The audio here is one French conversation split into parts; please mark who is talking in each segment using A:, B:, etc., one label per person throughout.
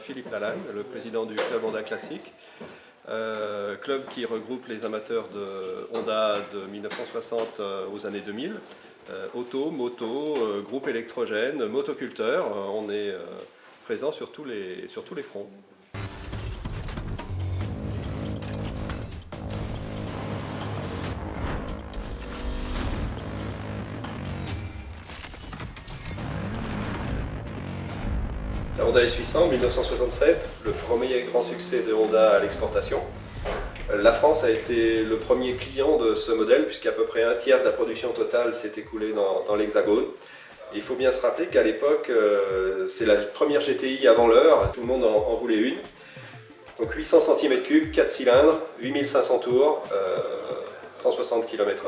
A: Philippe Lalanne, le président du club Honda Classique, club qui regroupe les amateurs de Honda de 1960 aux années 2000, auto, moto, groupe électrogène, motoculteurs. On est présent sur tous les fronts. La Honda S800 1967, le premier grand succès de Honda à l'exportation. La France a été le premier client de ce modèle puisqu'à peu près un tiers de la production totale s'est écoulé dans l'Hexagone. Il faut bien se rappeler qu'à l'époque, c'est la première GTI avant l'heure, tout le monde en voulait une. Donc 800 cm3, 4 cylindres, 8500 tours, 160 km/h.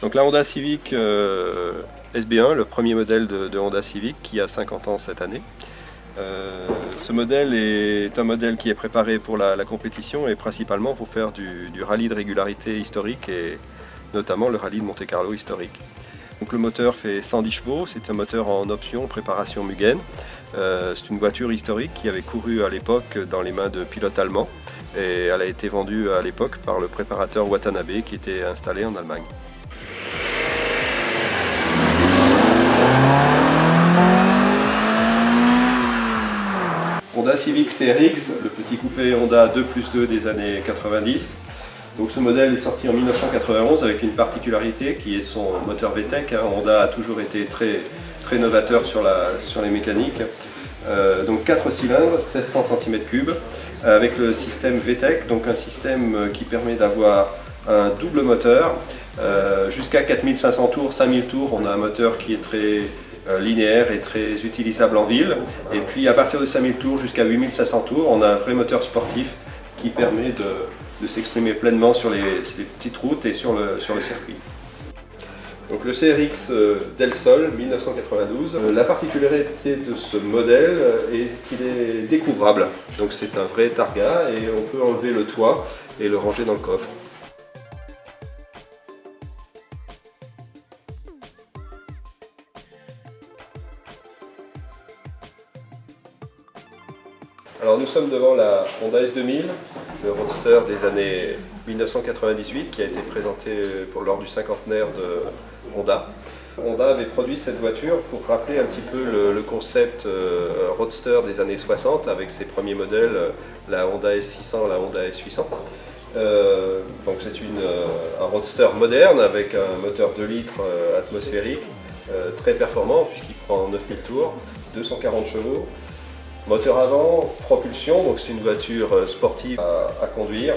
A: Donc la Honda Civic SB1, le premier modèle de Honda Civic qui a 50 ans cette année. Ce modèle est un modèle qui est préparé pour la compétition et principalement pour faire du rallye de régularité historique et notamment le rallye de Monte-Carlo historique. Donc le moteur fait 110 chevaux, c'est un moteur en option préparation Mugen. C'est une voiture historique qui avait couru à l'époque dans les mains de pilotes allemands et elle a été vendue à l'époque par le préparateur Watanabe qui était installé en Allemagne. Honda Civic CRX, le petit coupé Honda 2+2 des années 90. Donc ce modèle est sorti en 1991 avec une particularité qui est son moteur VTEC. Honda a toujours été très novateur sur les mécaniques. Donc 4 cylindres, 1600 cm3 avec le système VTEC, donc un système qui permet d'avoir un double moteur. Jusqu'à 4500 tours, 5000 tours, on a un moteur qui est très linéaire et très utilisable en ville. Et puis à partir de 5000 tours jusqu'à 8500 tours, on a un vrai moteur sportif qui permet de s'exprimer pleinement sur les petites routes et sur le circuit. Donc le CRX Del Sol 1992, la particularité de ce modèle est qu'il est découvrable. Donc c'est un vrai targa et on peut enlever le toit et le ranger dans le coffre. Alors nous sommes devant la Honda S2000, le roadster des années 1998 qui a été présenté lors du cinquantenaire de Honda. Honda avait produit cette voiture pour rappeler un petit peu le concept roadster des années 60 avec ses premiers modèles, la Honda S600, la Honda S800. Donc c'est un roadster moderne avec un moteur 2 litres atmosphérique très performant puisqu'il prend 9000 tours, 240 chevaux. Moteur avant, propulsion, donc c'est une voiture sportive à conduire.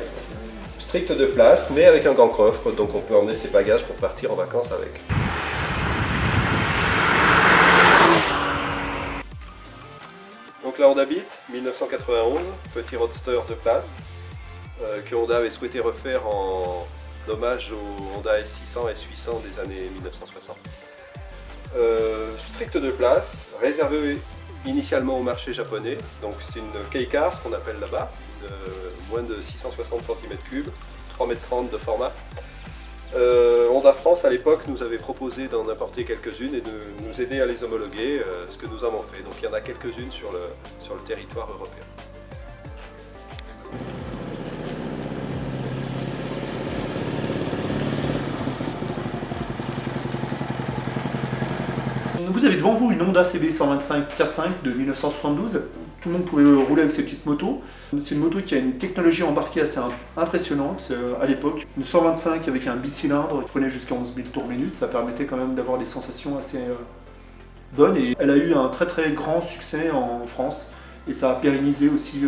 A: Strict de place, mais avec un grand coffre, donc on peut emmener ses bagages pour partir en vacances avec. Donc la Honda Beat, 1991, petit roadster de place, que Honda avait souhaité refaire en hommage au Honda S600, S800 des années 1960. Strict de place, réservé initialement au marché japonais, donc c'est une K-Car, ce qu'on appelle là-bas, de moins de 660 cm3, 3,30 m de format. Honda France à l'époque nous avait proposé d'en importer quelques-unes et de nous aider à les homologuer, ce que nous avons fait. Donc il y en a quelques-unes sur le territoire européen.
B: Vous avez devant vous une Honda CB 125 K5 de 1972. Tout le monde pouvait rouler avec ces petites motos. C'est une moto qui a une technologie embarquée assez impressionnante à l'époque. Une 125 avec un bicylindre qui prenait jusqu'à 11 000 tours minute. Ça permettait quand même d'avoir des sensations assez bonnes. Et elle a eu un très grand succès en France. Et ça a pérennisé aussi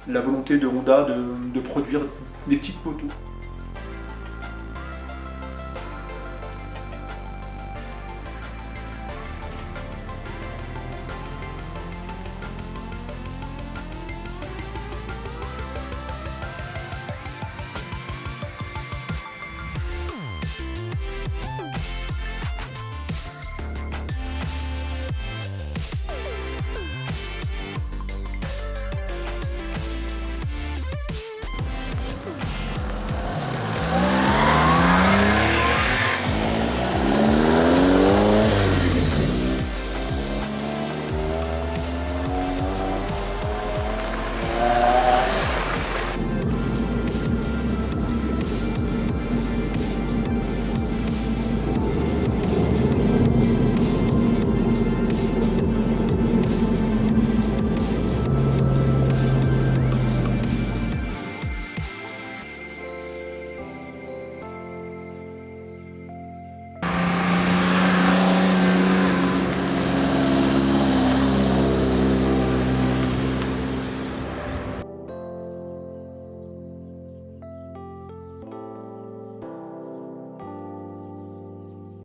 B: la volonté de Honda de produire des petites motos.